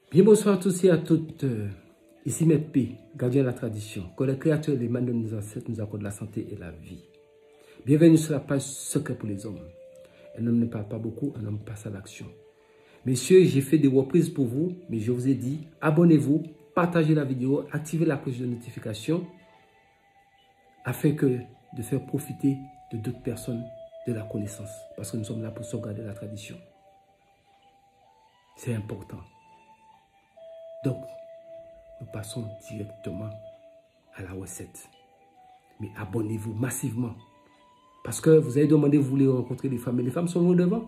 Bien bonsoir à tous et à toutes. Ici Maître P, gardien de la tradition. Que le Créateur et les mains de nos ancêtres nous accordent la santé et la vie. Bienvenue sur la page Secret pour les hommes. Un homme ne parle pas beaucoup, un homme passe à l'action. Messieurs, j'ai fait des reprises pour vous, mais je vous ai dit, abonnez-vous, partagez la vidéo, activez la cloche de notification afin de faire profiter de d'autres personnes de la connaissance. Parce que nous sommes là pour sauvegarder la tradition. C'est important. Donc, nous passons directement à la recette. Mais abonnez-vous massivement. Parce que vous avez demandé, vous voulez rencontrer les femmes, et les femmes sont loin devant.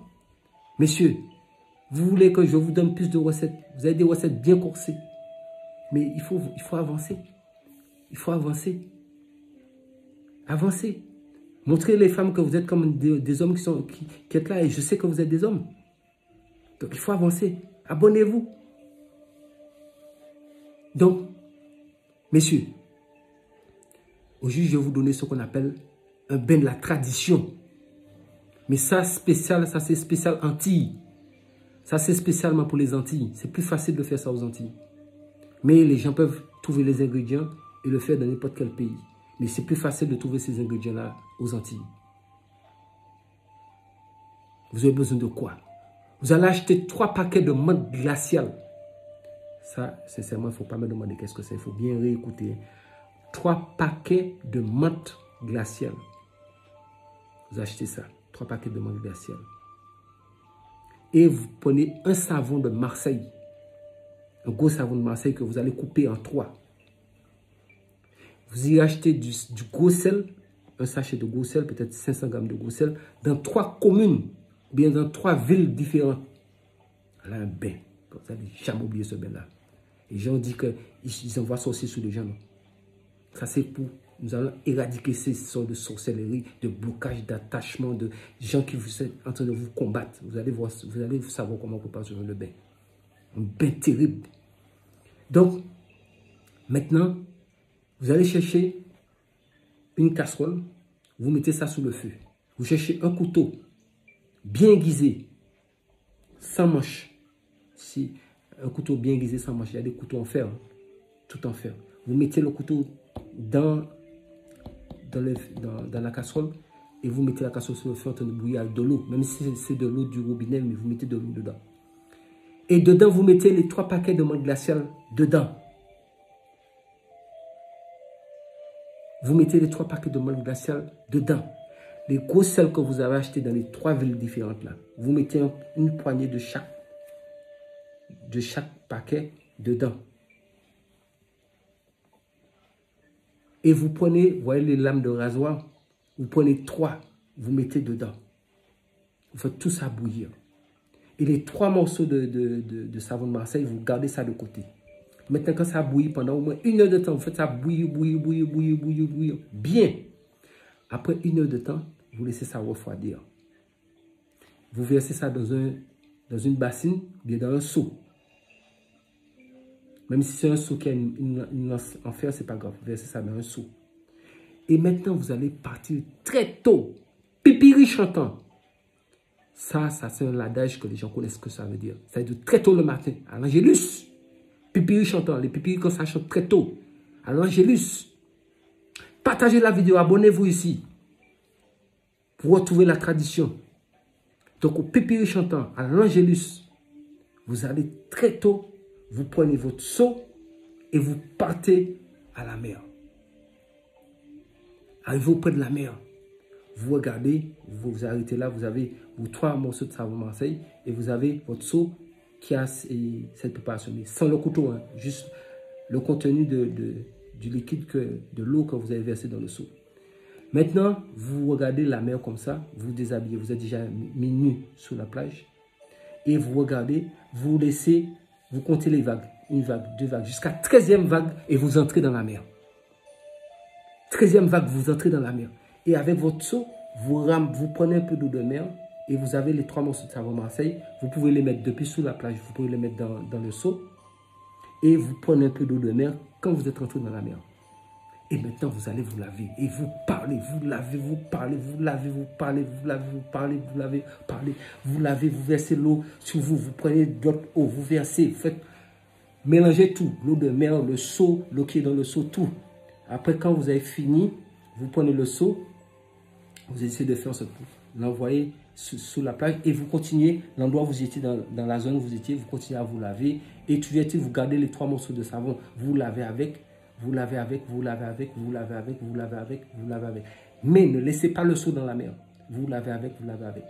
Messieurs, vous voulez que je vous donne plus de recettes. Vous avez des recettes bien corsées. Mais il faut avancer. Il faut avancer. Avancez. Montrez les femmes que vous êtes comme des hommes qui êtes là. Et je sais que vous êtes des hommes. Donc, il faut avancer. Abonnez-vous. Donc, messieurs, aujourd'hui, je vais vous donner ce qu'on appelle un bain de la tradition. Mais ça, c'est spécial Antilles. Ça, c'est spécialement pour les Antilles. C'est plus facile de faire ça aux Antilles. Mais les gens peuvent trouver les ingrédients et le faire dans n'importe quel pays. Mais c'est plus facile de trouver ces ingrédients-là aux Antilles. Vous avez besoin de quoi? Vous allez acheter 3 paquets de menthe glaciale. Ça, sincèrement, il ne faut pas me demander qu'est-ce que c'est. Il faut bien réécouter. 3 paquets de menthe glaciale. Vous achetez ça. 3 paquets de menthe glaciale. Et vous prenez un savon de Marseille. Un gros savon de Marseille que vous allez couper en 3. Vous y achetez du gros sel. Un sachet de gros sel, peut-être 500 grammes de gros sel. Dans 3 communes. Bien dans 3 villes différentes. Voilà un bain. Vous n'allez jamais oublier ce bain-là. Les gens disent qu'ils envoient sorcier sur les gens. Non. Ça, c'est pour... Nous allons éradiquer ces sortes de sorcellerie, de blocage, d'attachement, de gens qui vous sont en train de vous combattre. Vous allez savoir comment préparer ce genre de bain. Un bain terrible. Donc, maintenant, vous allez chercher une casserole. Vous mettez ça sous le feu. Vous cherchez un couteau bien aiguisé, sans manche. Si un couteau bien aiguisé sans manche, il y a des couteaux en fer, hein, tout en fer. Vous mettez le couteau dans la casserole et vous mettez la casserole sur le feu en train de bouillir avec de l'eau. Même si c'est de l'eau du robinet, mais vous mettez de l'eau dedans. Et dedans, vous mettez les 3 paquets de menthe glaciale dedans. Vous mettez les 3 paquets de menthe glaciale dedans. Les gros sels que vous avez achetés dans les 3 villes différentes là, vous mettez une poignée de chaque paquet dedans. Et vous prenez, vous voyez les lames de rasoir, vous prenez 3, vous mettez dedans. Vous faites tout ça bouillir. Et les 3 morceaux de savon de Marseille, vous gardez ça de côté. Maintenant, quand ça bouillit pendant au moins 1 heure de temps, vous faites ça bouillir, bien. Après 1 heure de temps, vous laissez ça refroidir. Vous versez ça dans une bassine, bien dans un seau. Même si c'est un seau qui a une lance en fer, ce n'est pas grave. Vous versez ça dans un seau. Et maintenant, vous allez partir très tôt. Pipiri chantant. Ça c'est un adage que les gens connaissent ce que ça veut dire. Ça veut dire très tôt le matin, à l'Angélus. Pipiri chantant. Les pipiri, quand ça chante très tôt, à l'Angélus. Partagez la vidéo, abonnez-vous ici. Pour retrouver la tradition. Donc, au pipiri chantant, à l'Angélus, vous allez très tôt. Vous prenez votre seau et vous partez à la mer. Arrivez auprès de la mer. Vous regardez, vous vous arrêtez là, vous avez vos 3 morceaux de savon Marseille et vous avez votre seau qui a cette préparation. Mais sans le couteau, hein, juste le contenu du liquide, de l'eau que vous avez versé dans le seau. Maintenant, vous regardez la mer comme ça, vous déshabillez, vous êtes déjà mis nu sur la plage. Et vous regardez, vous laissez... Vous comptez les vagues, 1 vague, 2 vagues, jusqu'à 13e vague et vous entrez dans la mer. 13e vague, vous entrez dans la mer. Et avec votre seau, vous prenez un peu d'eau de mer et vous avez les 3 morceaux de savon Marseille. Vous pouvez les mettre depuis sous la plage, vous pouvez les mettre dans le seau. Et vous prenez un peu d'eau de mer quand vous êtes entré dans la mer. Et maintenant, vous allez vous laver. Et vous parlez, vous lavez, vous parlez, vous lavez, vous parlez, vous lavez, vous parlez, vous lavez, parlez. Vous lavez, vous versez l'eau sur vous. Vous prenez d'autres eau, vous versez. Vous faites Mélangez tout, l'eau de mer, le seau, l'eau qui est dans le seau, tout. Après, quand vous avez fini, vous prenez le seau, vous essayez de faire ce coup, l'envoyer sous la plage et vous continuez, l'endroit où vous étiez, dans la zone où vous étiez, vous continuez à vous laver et toujours vous gardez les 3 morceaux de savon, vous lavez avec, vous lavez avec, vous lavez avec, vous lavez avec, vous lavez avec, vous lavez avec. Mais ne laissez pas le seau dans la mer, vous lavez avec, vous lavez avec.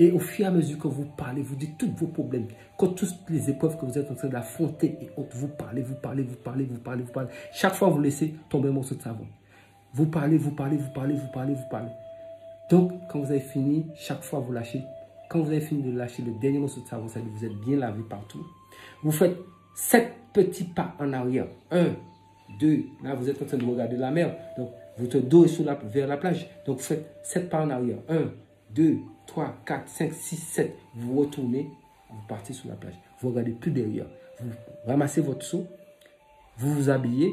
Et au fur et à mesure que vous parlez, vous dites tous vos problèmes, quand toutes les épreuves que vous êtes en train d'affronter et autres, vous parlez, vous parlez, vous parlez, vous parlez, vous parlez. Chaque fois, vous laissez tomber un morceau de savon. Vous parlez, vous parlez, vous parlez, vous parlez, vous parlez. Donc, quand vous avez fini, chaque fois, vous lâchez. Quand vous avez fini de lâcher le dernier morceau de savon, c'est-à-dire que vous êtes bien lavé partout. Vous faites 7 petits pas en arrière. 1, 2, là, vous êtes en train de regarder la mer. Donc, votre dos est vers la plage. Donc, vous faites 7 pas en arrière. 1, 2, 3, 4, 5, 6, 7. Vous retournez, vous partez sur la plage. Vous regardez plus derrière. Vous ramassez votre seau, vous vous habillez.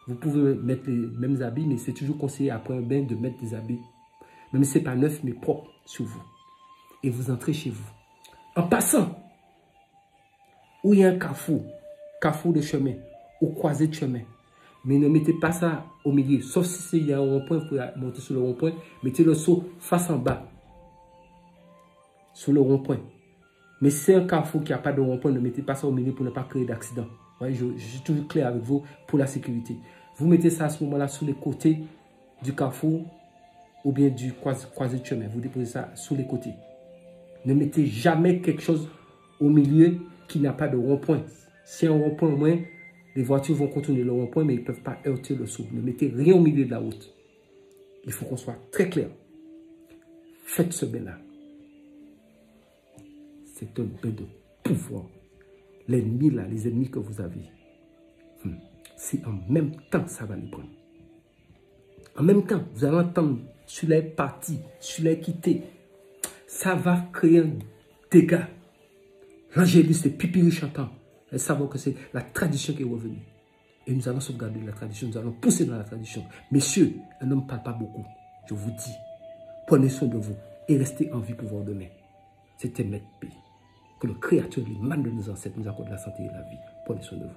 Vous pouvez mettre les mêmes habits, mais c'est toujours conseillé après un bain de mettre des habits, même si ce n'est pas neuf, mais propre sur vous. Et vous entrez chez vous. En passant, où il y a un carrefour de chemin, ou croisée de chemin, mais ne mettez pas ça au milieu, sauf si il y a un rond-point, vous pouvez monter sur le rond-point, mettez le seau face en bas, sur le rond-point. Mais si c'est un carrefour qui n'a pas de rond-point, ne mettez pas ça au milieu pour ne pas créer d'accident. Je suis toujours clair avec vous pour la sécurité. Vous mettez ça à ce moment-là sur les côtés du carrefour ou bien du croisé de chemin. Vous déposez ça sur les côtés. Ne mettez jamais quelque chose au milieu qui n'a pas de rond-point. Si un rond-point au moins, les voitures vont contourner le rond-point, mais ils ne peuvent pas heurter le seau. Ne mettez rien au milieu de la route. Il faut qu'on soit très clair. Faites ce bain-là. C'est un bain de pouvoir. L'ennemi là, les ennemis que vous avez, c'est en même temps ça va les prendre. En même temps, vous allez entendre celui-là est parti, celui-là est quitté. Ça va créer un dégât. L'angélus, les pipiri chantants, elles savent que c'est la tradition qui est revenue. Et nous allons sauvegarder la tradition, nous allons pousser dans la tradition. Messieurs, un homme ne parle pas beaucoup. Je vous dis, prenez soin de vous et restez en vie pour voir demain. C'était Maître P. Que le Créateur, l'imam de nos ancêtres, nous accorde la santé et la vie. Prenez soin de vous.